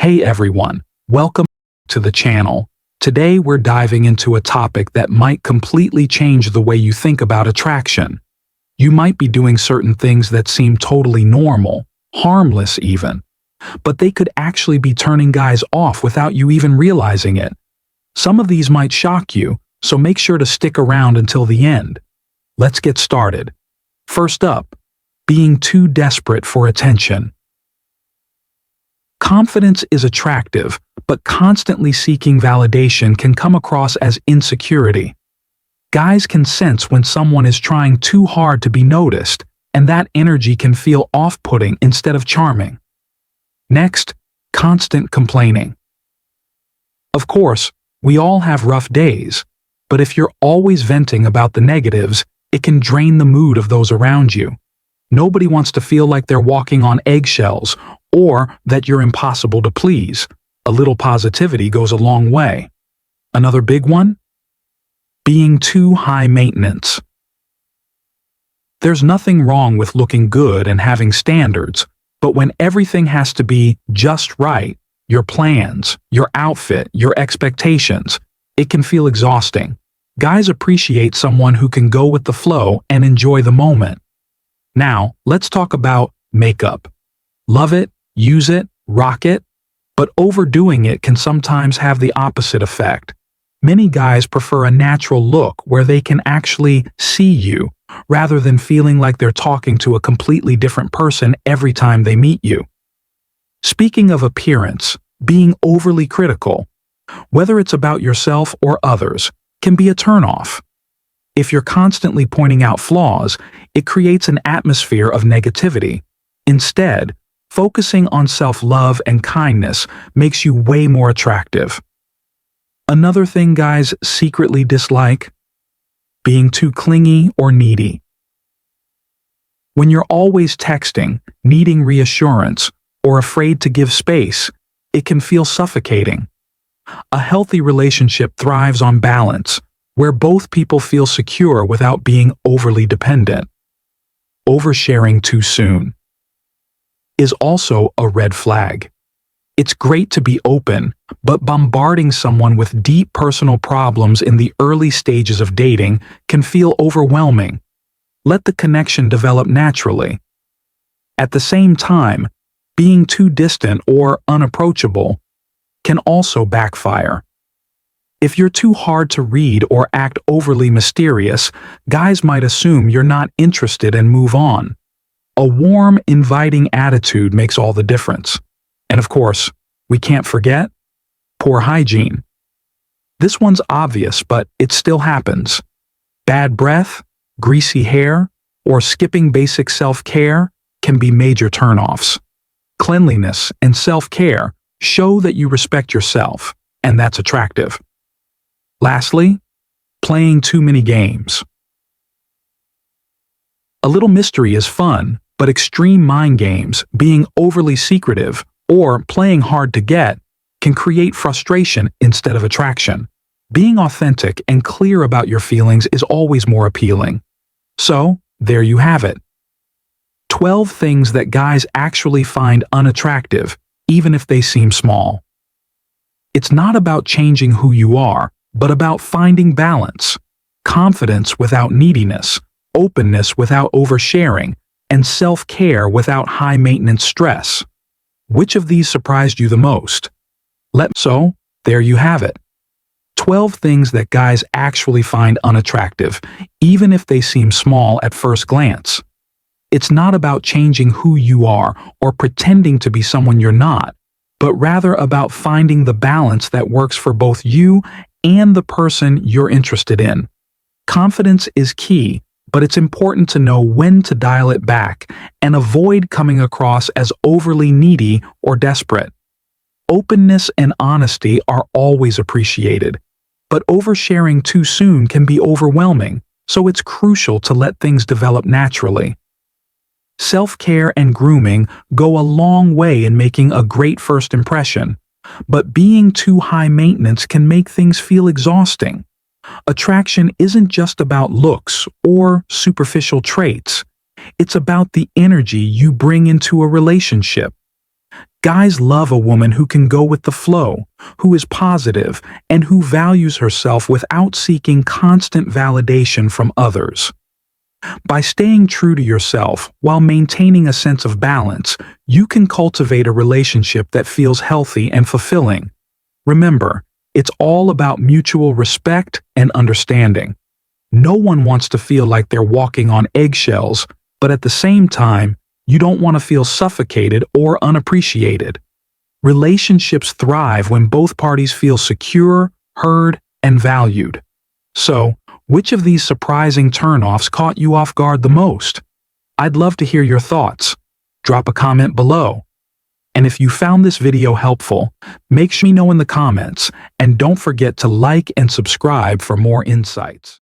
Hey everyone, welcome to the channel. Today we're diving into a topic that might completely change the way you think about attraction. You might be doing certain things that seem totally normal, harmless even, but they could actually be turning guys off without you even realizing it. Some of these might shock you, so make sure to stick around until the end. Let's get started. First up, being too desperate for attention. Confidence is attractive, but constantly seeking validation can come across as insecurity. Guys can sense when someone is trying too hard to be noticed, and that energy can feel off-putting instead of charming. Next, constant complaining. Of course, we all have rough days, but if you're always venting about the negatives, it can drain the mood of those around you. Nobody wants to feel like they're walking on eggshells or that you're impossible to please. A little positivity goes a long way. Another big one? Being too high maintenance. There's nothing wrong with looking good and having standards, but when everything has to be just right, your plans, your outfit, your expectations, it can feel exhausting. Guys appreciate someone who can go with the flow and enjoy the moment. Now, let's talk about makeup. Love it, use it, rock it, but overdoing it can sometimes have the opposite effect. Many guys prefer a natural look where they can actually see you, rather than feeling like they're talking to a completely different person every time they meet you. Speaking of appearance, being overly critical, whether it's about yourself or others, can be a turnoff. If you're constantly pointing out flaws, it creates an atmosphere of negativity. Instead, focusing on self-love and kindness makes you way more attractive. Another thing guys secretly dislike? Being too clingy or needy. When you're always texting, needing reassurance, or afraid to give space, it can feel suffocating. A healthy relationship thrives on balance, where both people feel secure without being overly dependent. Oversharing too soon is also a red flag. It's great to be open, but bombarding someone with deep personal problems in the early stages of dating can feel overwhelming. Let the connection develop naturally. At the same time, being too distant or unapproachable can also backfire. If you're too hard to read or act overly mysterious, guys might assume you're not interested and move on. A warm, inviting attitude makes all the difference. And of course, we can't forget poor hygiene. This one's obvious, but it still happens. Bad breath, greasy hair, or skipping basic self-care can be major turnoffs. Cleanliness and self-care show that you respect yourself, and that's attractive. Lastly, playing too many games. A little mystery is fun, but extreme mind games, being overly secretive, or playing hard to get, can create frustration instead of attraction. Being authentic and clear about your feelings is always more appealing. So, there you have it. 12 things that guys actually find unattractive, even if they seem small. It's not about changing who you are, but about finding balance, confidence without neediness, openness without oversharing, and self-care without high-maintenance stress. Which of these surprised you the most? So, there you have it. 12 things that guys actually find unattractive, even if they seem small at first glance. It's not about changing who you are or pretending to be someone you're not, but rather about finding the balance that works for both you and the person you're interested in. Confidence is key, but it's important to know when to dial it back and avoid coming across as overly needy or desperate. Openness and honesty are always appreciated, but oversharing too soon can be overwhelming, so it's crucial to let things develop naturally. Self-care and grooming go a long way in making a great first impression, but being too high maintenance can make things feel exhausting. Attraction isn't just about looks or superficial traits. It's about the energy you bring into a relationship. Guys love a woman who can go with the flow, who is positive, and who values herself without seeking constant validation from others. By staying true to yourself while maintaining a sense of balance, you can cultivate a relationship that feels healthy and fulfilling. Remember, it's all about mutual respect and understanding. No one wants to feel like they're walking on eggshells, but at the same time, you don't want to feel suffocated or unappreciated. Relationships thrive when both parties feel secure, heard, and valued. So, which of these surprising turnoffs caught you off guard the most? I'd love to hear your thoughts. Drop a comment below. And if you found this video helpful, make sure you know in the comments, and don't forget to like and subscribe for more insights.